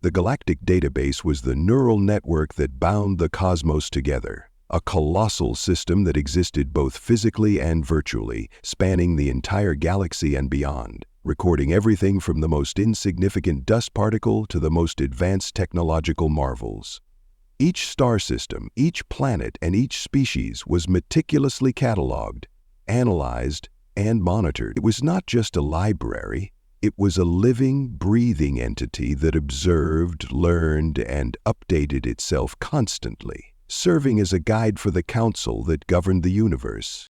The galactic database was the neural network that bound the cosmos together, a colossal system that existed both physically and virtually, spanning the entire galaxy and beyond, recording everything from the most insignificant dust particle to the most advanced technological marvels. Each star system, each planet, and each species was meticulously cataloged, analyzed, and monitored. It was not just a library. It was a living, breathing entity that observed, learned, and updated itself constantly, serving as a guide for the council that governed the universe.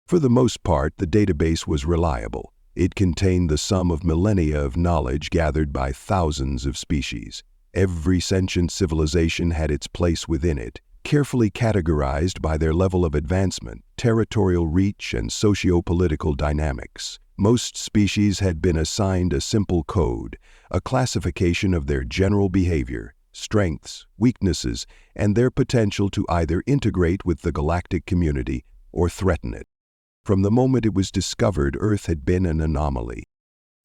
For the most part, the database was reliable. It contained the sum of millennia of knowledge gathered by thousands of species. Every sentient civilization had its place within it, carefully categorized by their level of advancement, territorial reach, and socio-political dynamics. Most species had been assigned a simple code, a classification of their general behavior, strengths, weaknesses, and their potential to either integrate with the galactic community or threaten it. From the moment it was discovered, Earth had been an anomaly.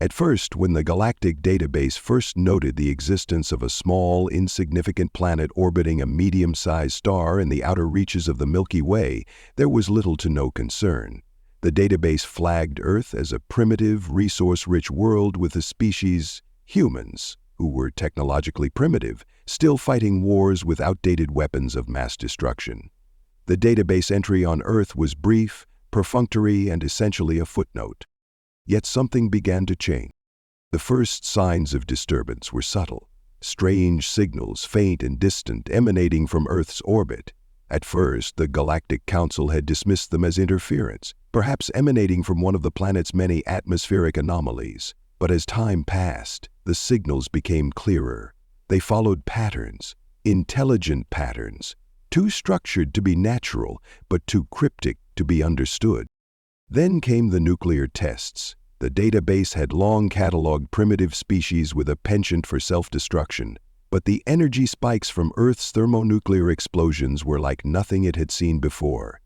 At first, when the galactic database first noted the existence of a small, insignificant planet orbiting a medium-sized star in the outer reaches of the Milky Way, there was little to no concern. The database flagged Earth as a primitive, resource-rich world with a species, humans, who were technologically primitive, still fighting wars with outdated weapons of mass destruction. The database entry on Earth was brief, perfunctory, and essentially a footnote. Yet something began to change. The first signs of disturbance were subtle, strange signals, faint and distant, emanating from Earth's orbit. At first, the Galactic Council had dismissed them as interference, perhaps emanating from one of the planet's many atmospheric anomalies. But as time passed, the signals became clearer. They followed patterns, intelligent patterns, too structured to be natural, but too cryptic to be understood. Then came the nuclear tests. The database had long cataloged primitive species with a penchant for self-destruction, but the energy spikes from Earth's thermonuclear explosions were like nothing it had seen before.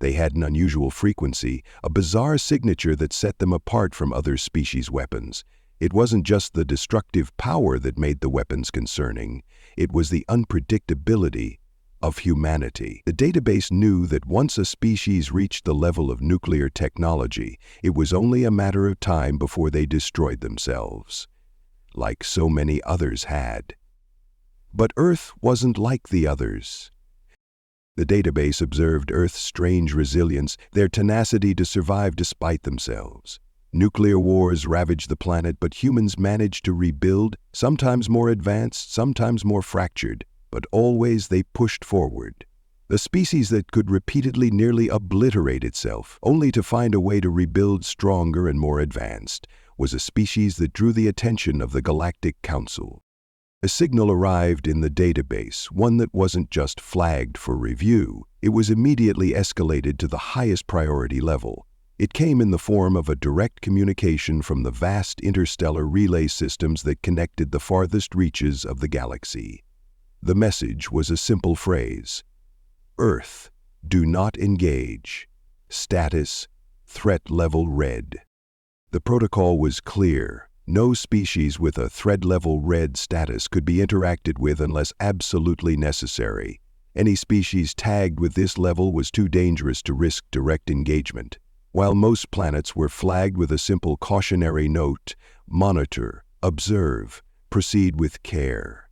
They had an unusual frequency, a bizarre signature that set them apart from other species' weapons. It wasn't just the destructive power that made the weapons concerning, it was the unpredictability of humanity. The database knew that once a species reached the level of nuclear technology, it was only a matter of time before they destroyed themselves, like so many others had. But Earth wasn't like the others. The database observed Earth's strange resilience, their tenacity to survive despite themselves. Nuclear wars ravaged the planet, but humans managed to rebuild, sometimes more advanced, sometimes more fractured, but always they pushed forward. The species that could repeatedly nearly obliterate itself, only to find a way to rebuild stronger and more advanced, was a species that drew the attention of the Galactic Council. A signal arrived in the database, one that wasn't just flagged for review. It was immediately escalated to the highest priority level. It came in the form of a direct communication from the vast interstellar relay systems that connected the farthest reaches of the galaxy. The message was a simple phrase: Earth, do not engage. Status, threat level red. The protocol was clear. No species with a threat level red status could be interacted with unless absolutely necessary. Any species tagged with this level was too dangerous to risk direct engagement. While most planets were flagged with a simple cautionary note, monitor, observe, proceed with care.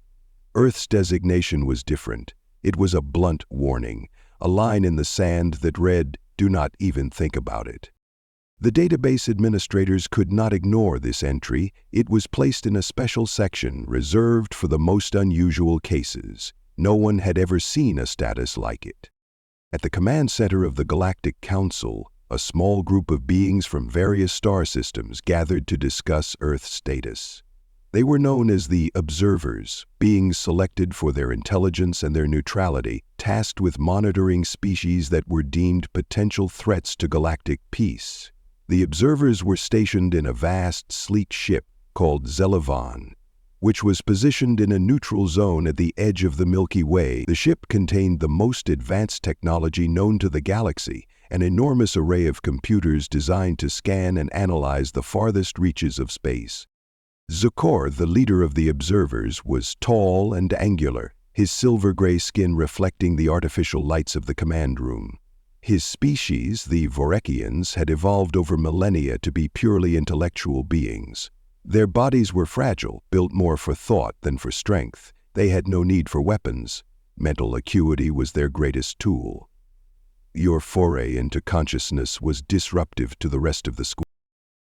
Earth's designation was different. It was a blunt warning, a line in the sand that read, do not even think about it. The database administrators could not ignore this entry. It was placed in a special section reserved for the most unusual cases. No one had ever seen a status like it. At the command center of the Galactic Council, a small group of beings from various star systems gathered to discuss Earth's status. They were known as the Observers, beings selected for their intelligence and their neutrality, tasked with monitoring species that were deemed potential threats to galactic peace. The Observers were stationed in a vast, sleek ship called Zelavan, which was positioned in a neutral zone at the edge of the Milky Way. The ship contained the most advanced technology known to the galaxy, an enormous array of computers designed to scan and analyze the farthest reaches of space. Zukor, the leader of the observers, was tall and angular, his silver-gray skin reflecting the artificial lights of the command room. His species, the Vorekians, had evolved over millennia to be purely intellectual beings. Their bodies were fragile, built more for thought than for strength. They had no need for weapons. Mental acuity was their greatest tool. Your foray into consciousness was disruptive to the rest of the school.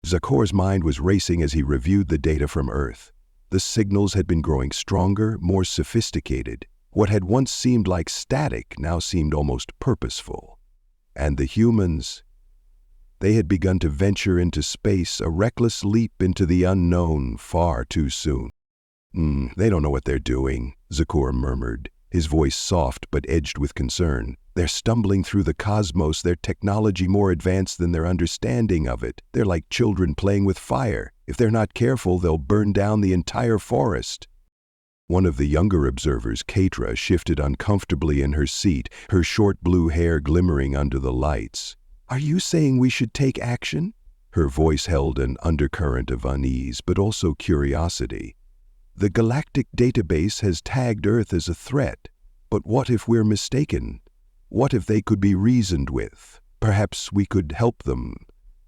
Zukor's mind was racing as he reviewed the data from Earth. The signals had been growing stronger, more sophisticated. What had once seemed like static now seemed almost purposeful. And the humans, they had begun to venture into space, a reckless leap into the unknown far too soon. They don't know what they're doing, Zukor murmured, his voice soft but edged with concern. They're stumbling through the cosmos, their technology more advanced than their understanding of it. They're like children playing with fire. If they're not careful, they'll burn down the entire forest. One of the younger observers, Keitra, shifted uncomfortably in her seat, her short blue hair glimmering under the lights. Are you saying we should take action? Her voice held an undercurrent of unease, but also curiosity. The galactic database has tagged Earth as a threat, but what if we're mistaken? What if they could be reasoned with? Perhaps we could help them,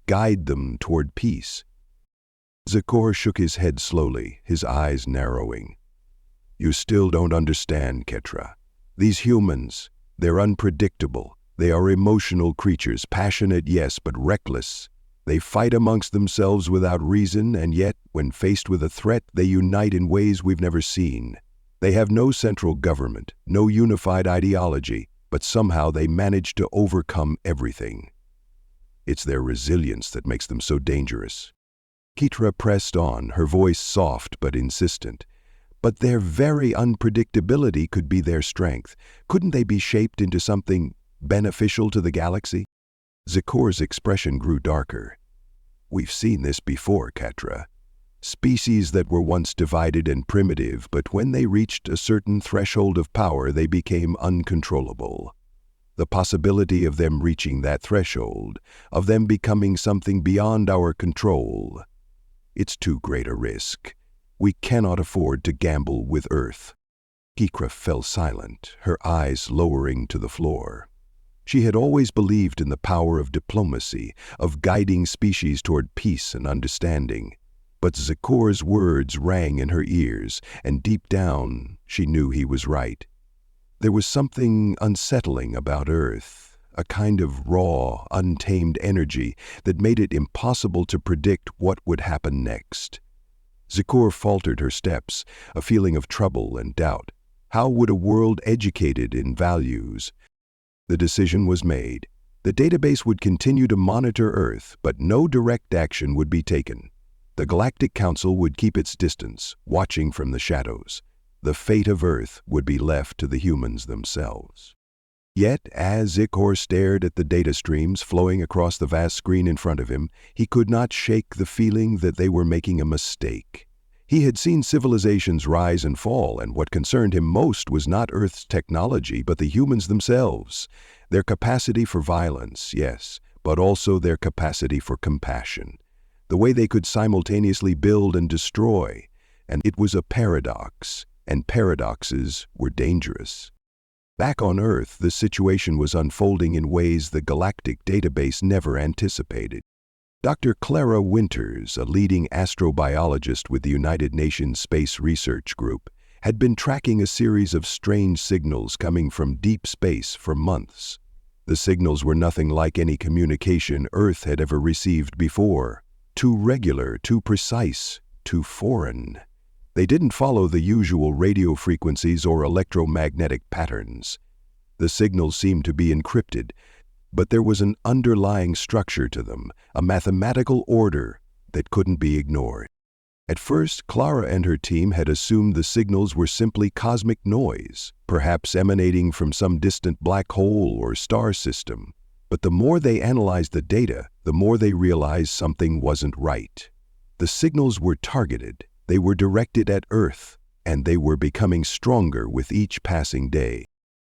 guide them toward peace. Zukor shook his head slowly, his eyes narrowing. You still don't understand, Keitra. These humans, they're unpredictable. They are emotional creatures, passionate, yes, but reckless. They fight amongst themselves without reason, and yet, when faced with a threat, they unite in ways we've never seen. They have no central government, no unified ideology, but somehow they manage to overcome everything. It's their resilience that makes them so dangerous. Keitra pressed on, her voice soft but insistent. But their very unpredictability could be their strength. Couldn't they be shaped into something beneficial to the galaxy? Zukor's expression grew darker. We've seen this before, Keitra. Species that were once divided and primitive, but when they reached a certain threshold of power, they became uncontrollable. The possibility of them reaching that threshold, of them becoming something beyond our control, it's too great a risk. We cannot afford to gamble with Earth. Keitra fell silent, her eyes lowering to the floor. She had always believed in the power of diplomacy, of guiding species toward peace and understanding. But Zukor's words rang in her ears, and deep down, she knew he was right. There was something unsettling about Earth, a kind of raw, untamed energy that made it impossible to predict what would happen next. Zukor faltered her steps, a feeling of trouble and doubt. How would a world educated in values? The decision was made. The database would continue to monitor Earth, but no direct action would be taken. The Galactic Council would keep its distance, watching from the shadows. The fate of Earth would be left to the humans themselves. Yet, as Zukor stared at the data streams flowing across the vast screen in front of him, he could not shake the feeling that they were making a mistake. He had seen civilizations rise and fall, and what concerned him most was not Earth's technology, but the humans themselves. Their capacity for violence, yes, but also their capacity for compassion. The way they could simultaneously build and destroy. And it was a paradox, and paradoxes were dangerous. Back on Earth, the situation was unfolding in ways the galactic database never anticipated. Dr. Clara Winters, a leading astrobiologist with the United Nations Space Research Group, had been tracking a series of strange signals coming from deep space for months. The signals were nothing like any communication Earth had ever received before. Too regular, too precise, too foreign. They didn't follow the usual radio frequencies or electromagnetic patterns. The signals seemed to be encrypted, but there was an underlying structure to them, a mathematical order that couldn't be ignored. At first, Clara and her team had assumed the signals were simply cosmic noise, perhaps emanating from some distant black hole or star system. But the more they analyzed the data, the more they realized something wasn't right. The signals were targeted, they were directed at Earth, and they were becoming stronger with each passing day.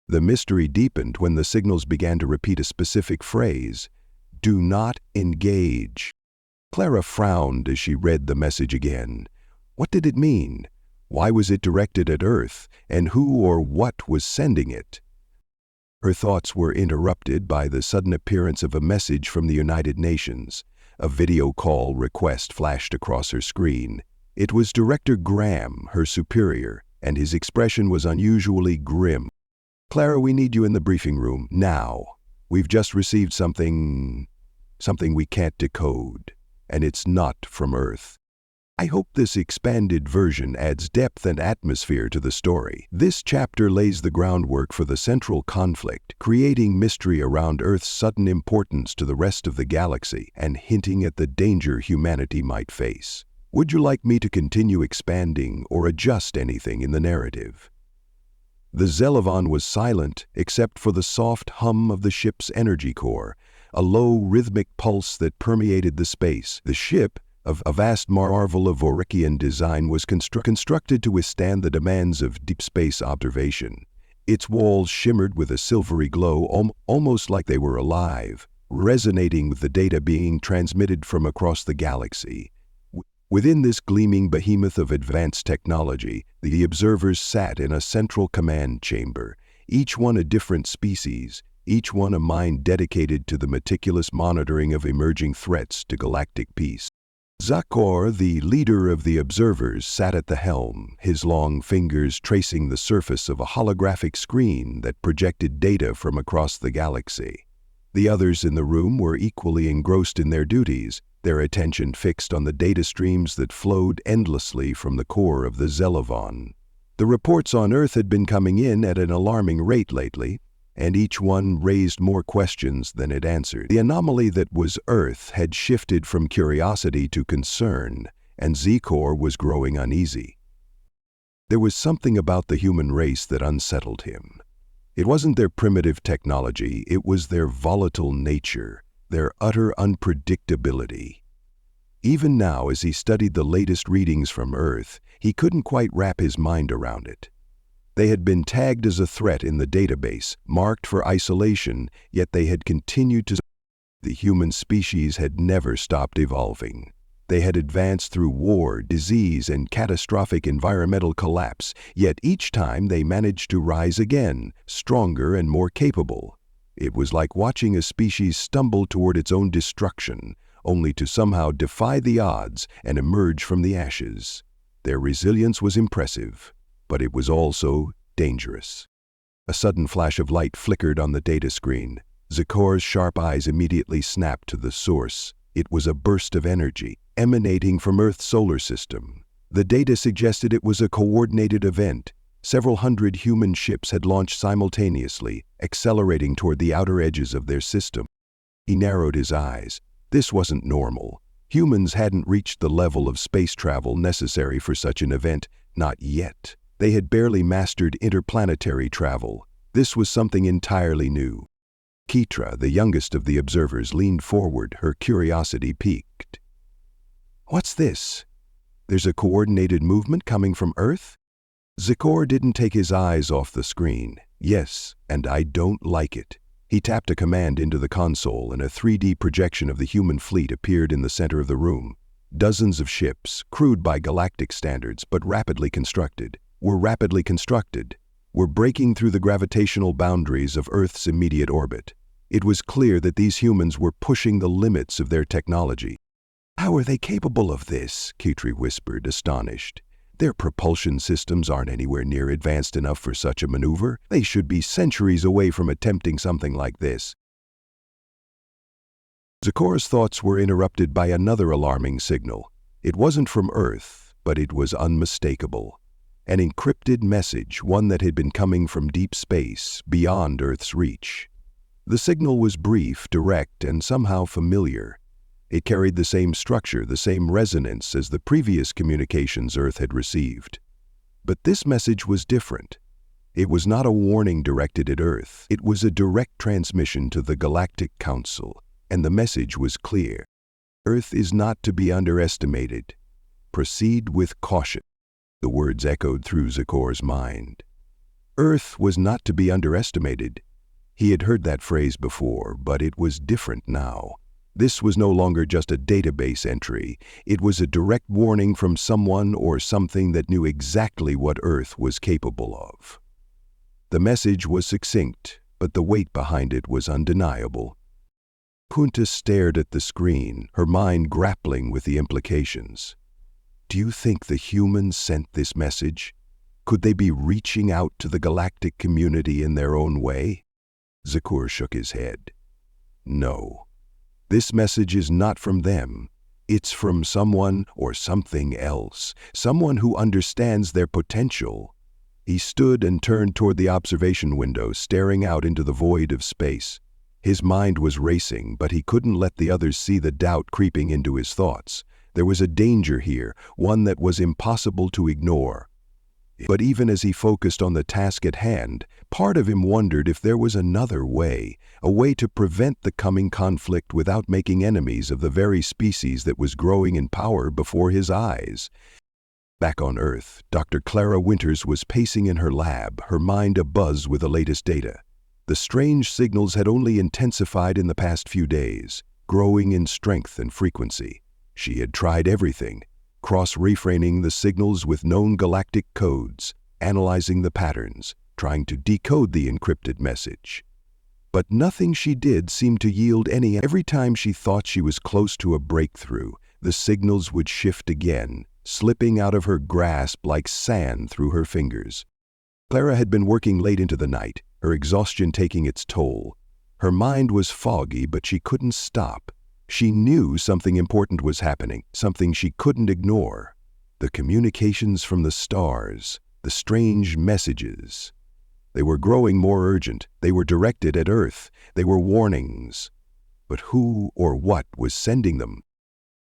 The mystery deepened when the signals began to repeat a specific phrase, "Do not engage." Clara frowned as she read the message again. What did it mean? Why was it directed at Earth, and who or what was sending it? Her thoughts were interrupted by the sudden appearance of a message from the United Nations. A video call request flashed across her screen. It was Director Graham, her superior, and his expression was unusually grim. "Clara, we need you in the briefing room, now. We've just received something we can't decode, and it's not from Earth." I hope this expanded version adds depth and atmosphere to the story. This chapter lays the groundwork for the central conflict, creating mystery around Earth's sudden importance to the rest of the galaxy and hinting at the danger humanity might face. Would you like me to continue expanding or adjust anything in the narrative? The Zelivon was silent except for the soft hum of the ship's energy core, a low rhythmic pulse that permeated the space. The ship, a vast marvel of Vorikian design, was constructed to withstand the demands of deep space observation. Its walls shimmered with a silvery glow, almost like they were alive, resonating with the data being transmitted from across the galaxy. Within this gleaming behemoth of advanced technology, the observers sat in a central command chamber, each one a different species, each one a mind dedicated to the meticulous monitoring of emerging threats to galactic peace. Zakor, the leader of the observers, sat at the helm, his long fingers tracing the surface of a holographic screen that projected data from across the galaxy. The others in the room were equally engrossed in their duties, their attention fixed on the data streams that flowed endlessly from the core of the Zelivon. The reports on Earth had been coming in at an alarming rate lately, and each one raised more questions than it answered. The anomaly that was Earth had shifted from curiosity to concern, and Zekor was growing uneasy. There was something about the human race that unsettled him. It wasn't their primitive technology, it was their volatile nature, their utter unpredictability. Even now, as he studied the latest readings from Earth, he couldn't quite wrap his mind around it. They had been tagged as a threat in the database, marked for isolation, yet they had continued to. The human species had never stopped evolving. They had advanced through war, disease, and catastrophic environmental collapse, yet each time they managed to rise again, stronger and more capable. It was like watching a species stumble toward its own destruction, only to somehow defy the odds and emerge from the ashes. Their resilience was impressive, but it was also dangerous. A sudden flash of light flickered on the data screen. Zekor's sharp eyes immediately snapped to the source. It was a burst of energy, emanating from Earth's solar system. The data suggested it was a coordinated event. Several hundred human ships had launched simultaneously, accelerating toward the outer edges of their system. He narrowed his eyes. This wasn't normal. Humans hadn't reached the level of space travel necessary for such an event, not yet. They had barely mastered interplanetary travel. This was something entirely new. Ketra, the youngest of the observers, leaned forward, her curiosity piqued. "What's this? There's a coordinated movement coming from Earth?" Zekor didn't take his eyes off the screen. "Yes, and I don't like it." He tapped a command into the console, and a 3D projection of the human fleet appeared in the center of the room. Dozens of ships, crude by galactic standards but rapidly constructed, were breaking through the gravitational boundaries of Earth's immediate orbit. It was clear that these humans were pushing the limits of their technology. "How are they capable of this?" Ketra whispered, astonished. "Their propulsion systems aren't anywhere near advanced enough for such a maneuver. They should be centuries away from attempting something like this." Zekor's thoughts were interrupted by another alarming signal. It wasn't from Earth, but it was unmistakable. An encrypted message, one that had been coming from deep space, beyond Earth's reach. The signal was brief, direct, and somehow familiar. It carried the same structure, the same resonance as the previous communications Earth had received. But this message was different. It was not a warning directed at Earth. It was a direct transmission to the Galactic Council, and the message was clear. Earth is not to be underestimated. Proceed with caution. The words echoed through Zekor's mind. Earth was not to be underestimated. He had heard that phrase before, but it was different now. This was no longer just a database entry. It was a direct warning from someone or something that knew exactly what Earth was capable of. The message was succinct, but the weight behind it was undeniable. Kunta stared at the screen, her mind grappling with the implications. Do you think the humans sent this message? Could they be reaching out to the galactic community in their own way? Zakur shook his head. No. This message is not from them. It's from someone or something else, someone who understands their potential. He stood and turned toward the observation window, staring out into the void of space. His mind was racing, but he couldn't let the others see the doubt creeping into his thoughts. There was a danger here, one that was impossible to ignore. But even as he focused on the task at hand, part of him wondered if there was another way, a way to prevent the coming conflict without making enemies of the very species that was growing in power before his eyes. Back on Earth, Dr. Clara Winters was pacing in her lab, her mind abuzz with the latest data. The strange signals had only intensified in the past few days, growing in strength and frequency. She had tried everything, cross-reframing the signals with known galactic codes, analyzing the patterns, trying to decode the encrypted message. But nothing she did seemed to yield any. Every time she thought she was close to a breakthrough, the signals would shift again, slipping out of her grasp like sand through her fingers. Clara had been working late into the night, her exhaustion taking its toll. Her mind was foggy, but she couldn't stop. She knew something important was happening, something she couldn't ignore. The communications from the stars, the strange messages. They were growing more urgent. They were directed at Earth. They were warnings. But who or what was sending them?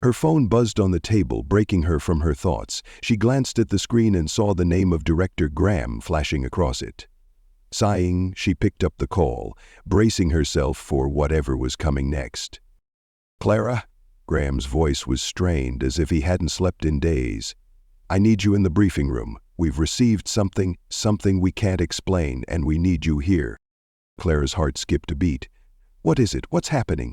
Her phone buzzed on the table, breaking her from her thoughts. She glanced at the screen and saw the name of Director Graham flashing across it. Sighing, she picked up the call, bracing herself for whatever was coming next. Clara? Graham's voice was strained, as if he hadn't slept in days. I need you in the briefing room. We've received something we can't explain, and we need you here. Clara's heart skipped a beat. What is it? What's happening?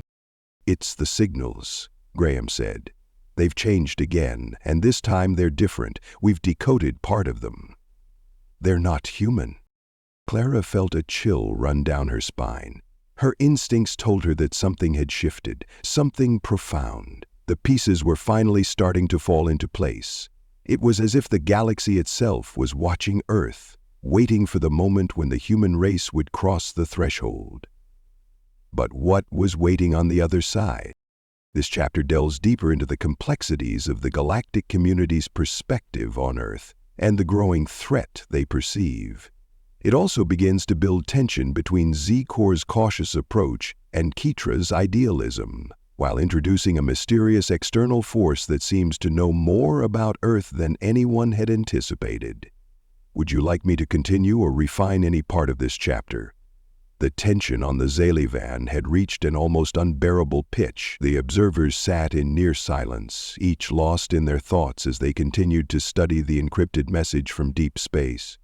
It's the signals, Graham said. They've changed again, and this time they're different. We've decoded part of them. They're not human. Clara felt a chill run down her spine. Her instincts told her that something had shifted, something profound. The pieces were finally starting to fall into place. It was as if the galaxy itself was watching Earth, waiting for the moment when the human race would cross the threshold. But what was waiting on the other side? This chapter delves deeper into the complexities of the galactic community's perspective on Earth and the growing threat they perceive. It also begins to build tension between Z-Corps' cautious approach and Ketra's idealism, while introducing a mysterious external force that seems to know more about Earth than anyone had anticipated. Would you like me to continue or refine any part of this chapter? The tension on the Zalivan had reached an almost unbearable pitch. The observers sat in near silence, each lost in their thoughts as they continued to study the encrypted message from deep space.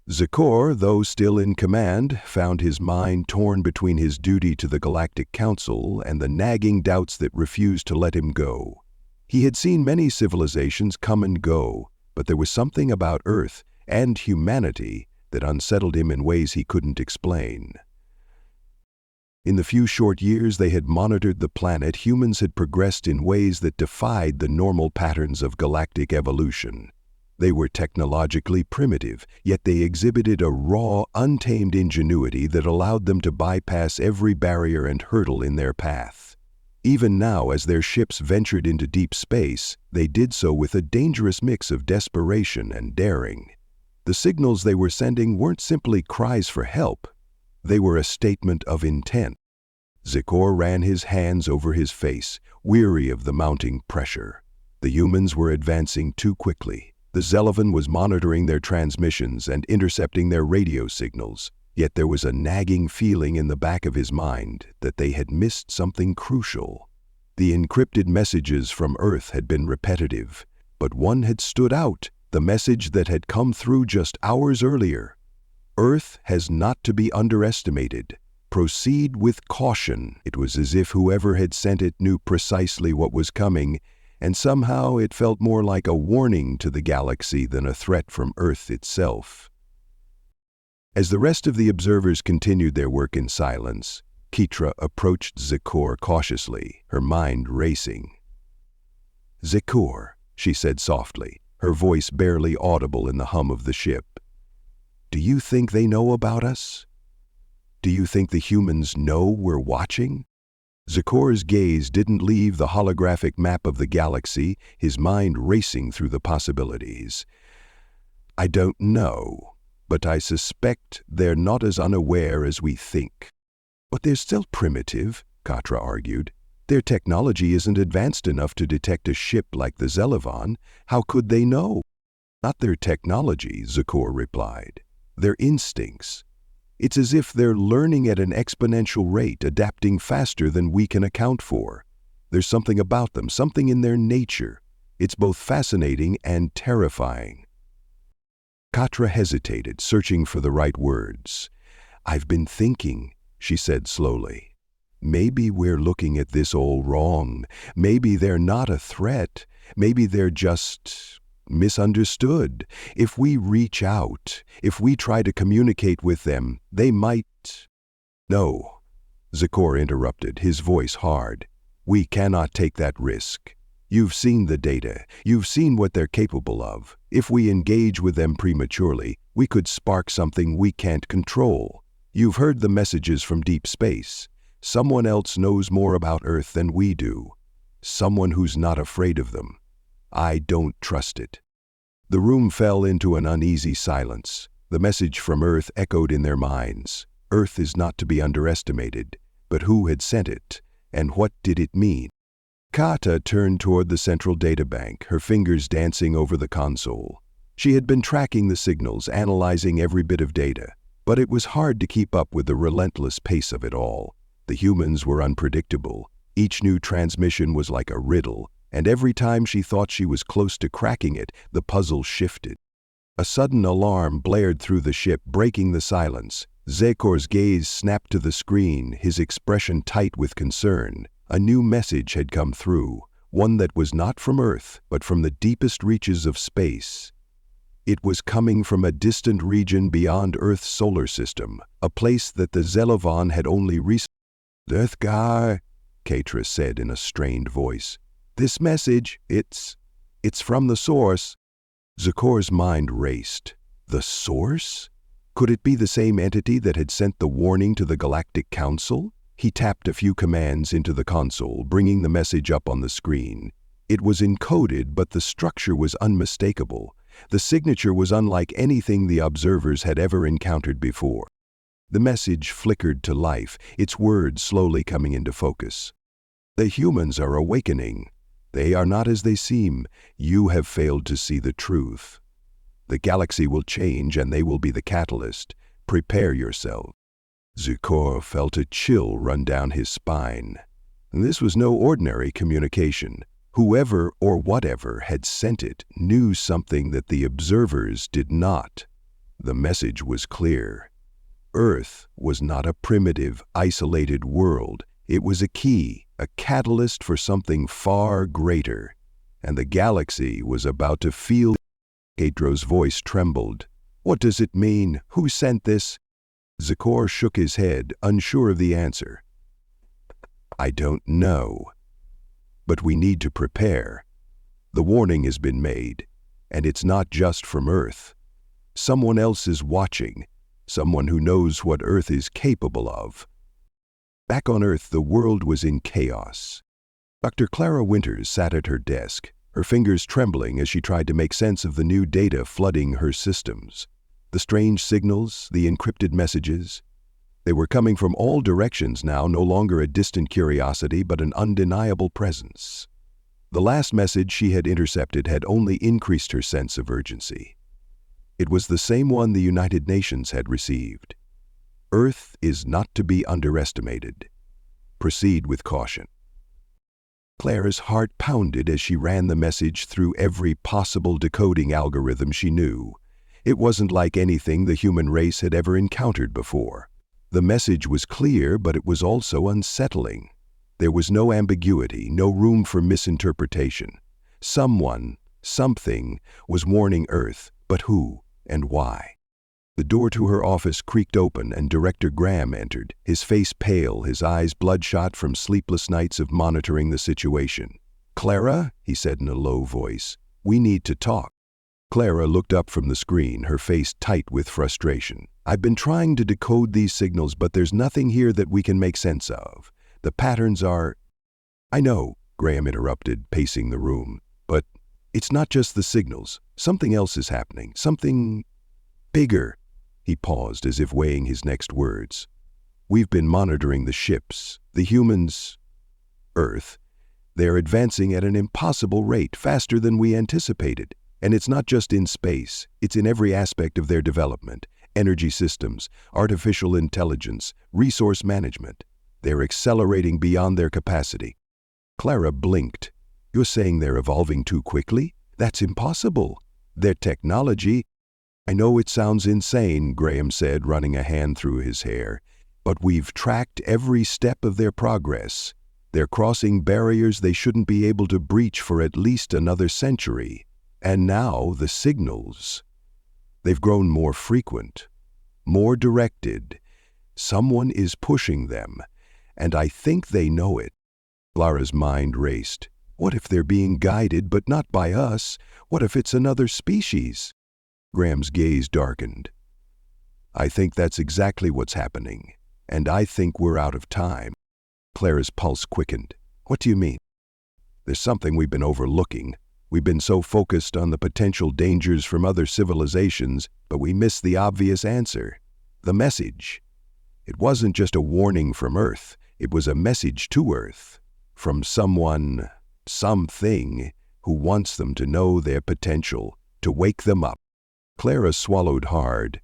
Zakor, though still in command, found his mind torn between his duty to the Galactic Council and the nagging doubts that refused to let him go. He had seen many civilizations come and go, but there was something about Earth and humanity that unsettled him in ways he couldn't explain. In the few short years they had monitored the planet, humans had progressed in ways that defied the normal patterns of galactic evolution. They were technologically primitive, yet they exhibited a raw, untamed ingenuity that allowed them to bypass every barrier and hurdle in their path. Even now, as their ships ventured into deep space, they did so with a dangerous mix of desperation and daring. The signals they were sending weren't simply cries for help. They were a statement of intent. Zakor ran his hands over his face, weary of the mounting pressure. The humans were advancing too quickly. The Zelivan was monitoring their transmissions and intercepting their radio signals, yet there was a nagging feeling in the back of his mind that they had missed something crucial. The encrypted messages from Earth had been repetitive, but one had stood out, the message that had come through just hours earlier. Earth has not to be underestimated. Proceed with caution. It was as if whoever had sent it knew precisely what was coming, and somehow it felt more like a warning to the galaxy than a threat from Earth itself. As the rest of the observers continued their work in silence, Ketra approached Zikor cautiously, her mind racing. "Zikor," she said softly, her voice barely audible in the hum of the ship. "Do you think they know about us? Do you think the humans know we're watching?" Zikor's gaze didn't leave the holographic map of the galaxy, his mind racing through the possibilities. "I don't know, but I suspect they're not as unaware as we think." "But they're still primitive," Katra argued. "Their technology isn't advanced enough to detect a ship like the Zelavan. How could they know?" "Not their technology," Zikor replied. "Their instincts. It's as if they're learning at an exponential rate, adapting faster than we can account for. There's something about them, something in their nature. It's both fascinating and terrifying." Katra hesitated, searching for the right words. "I've been thinking," she said slowly. "Maybe we're looking at this all wrong. Maybe they're not a threat. Maybe they're just misunderstood. If we reach out, if we try to communicate with them, they might—" "No," Zikor interrupted, his voice hard. "We cannot take that risk. You've seen the data. You've seen what they're capable of. If we engage with them prematurely, we could spark something we can't control. You've heard the messages from deep space. Someone else knows more about Earth than we do. Someone who's not afraid of them. I don't trust it." The room fell into an uneasy silence. The message from Earth echoed in their minds. Earth is not to be underestimated. But who had sent it? And what did it mean? Kata turned toward the central databank, her fingers dancing over the console. She had been tracking the signals, analyzing every bit of data. But it was hard to keep up with the relentless pace of it all. The humans were unpredictable. Each new transmission was like a riddle, and every time she thought she was close to cracking it, the puzzle shifted. A sudden alarm blared through the ship, breaking the silence. Zikor's gaze snapped to the screen, his expression tight with concern. A new message had come through, one that was not from Earth, but from the deepest reaches of space. It was coming from a distant region beyond Earth's solar system, a place that the Zelavan had only recently— "Earth guy," Ketra said in a strained voice. "This message, it's from the source." Zikor's mind raced. The source? Could it be the same entity that had sent the warning to the Galactic Council? He tapped a few commands into the console, bringing the message up on the screen. It was encoded, but the structure was unmistakable. The signature was unlike anything the observers had ever encountered before. The message flickered to life, its words slowly coming into focus. "The humans are awakening. They are not as they seem. You have failed to see the truth. The galaxy will change and they will be the catalyst. Prepare yourself." Zikor felt a chill run down his spine. This was no ordinary communication. Whoever or whatever had sent it knew something that the observers did not. The message was clear. Earth was not a primitive, isolated world. It was a key, a catalyst for something far greater. And the galaxy was about to feel. Ketra's voice trembled. "What does it mean? Who sent this?" Zikor shook his head, unsure of the answer. "I don't know. But we need to prepare. The warning has been made, and it's not just from Earth. Someone else is watching, someone who knows what Earth is capable of." Back on Earth, the world was in chaos. Dr. Clara Winters sat at her desk, her fingers trembling as she tried to make sense of the new data flooding her systems. The strange signals, the encrypted messages. They were coming from all directions now, no longer a distant curiosity, but an undeniable presence. The last message she had intercepted had only increased her sense of urgency. It was the same one the United Nations had received. Earth is not to be underestimated. Proceed with caution. Clara's heart pounded as she ran the message through every possible decoding algorithm she knew. It wasn't like anything the human race had ever encountered before. The message was clear, but it was also unsettling. There was no ambiguity, no room for misinterpretation. Someone, something, was warning Earth, but who and why? The door to her office creaked open and Director Graham entered, his face pale, his eyes bloodshot from sleepless nights of monitoring the situation. "Clara," he said in a low voice, "we need to talk." Clara looked up from the screen, her face tight with frustration. "I've been trying to decode these signals, but there's nothing here that we can make sense of. The patterns are—" "I know," Graham interrupted, pacing the room, "but it's not just the signals. Something else is happening, something bigger." He paused as if weighing his next words. "We've been monitoring the ships, the humans, Earth. They're advancing at an impossible rate, faster than we anticipated. And it's not just in space, it's in every aspect of their development. Energy systems, artificial intelligence, resource management. They're accelerating beyond their capacity." Clara blinked. "You're saying they're evolving too quickly? That's impossible. Their technology—" "I know it sounds insane," Graham said, running a hand through his hair, "but we've tracked every step of their progress. They're crossing barriers they shouldn't be able to breach for at least another century. And now the signals. They've grown more frequent, more directed. Someone is pushing them, and I think they know it." Clara's mind raced. What if they're being guided, but not by us? What if it's another species? Graham's gaze darkened. "I think that's exactly what's happening, and I think we're out of time." Clara's pulse quickened. "What do you mean?" "There's something we've been overlooking. We've been so focused on the potential dangers from other civilizations, but we missed the obvious answer. The message. It wasn't just a warning from Earth. It was a message to Earth. From someone, something, who wants them to know their potential, to wake them up." Clara swallowed hard.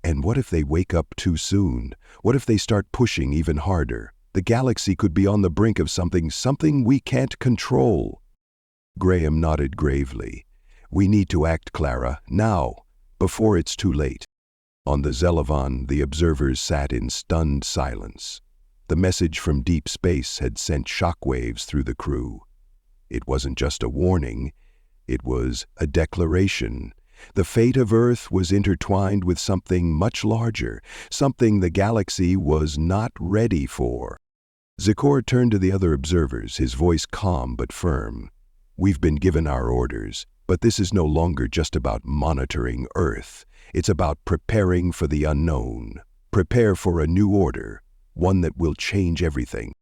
And what if they wake up too soon? What if they start pushing even harder? The galaxy could be on the brink of something we can't control. Graham nodded gravely. "We need to act, Clara, now, before it's too late." On the Zelavan, the observers sat in stunned silence. The message from deep space had sent shockwaves through the crew. It wasn't just a warning, it was a declaration. The fate of Earth was intertwined with something much larger, something the galaxy was not ready for. Zikor turned to the other observers, his voice calm but firm. "We've been given our orders, but this is no longer just about monitoring Earth. It's about preparing for the unknown. Prepare for a new order, one that will change everything."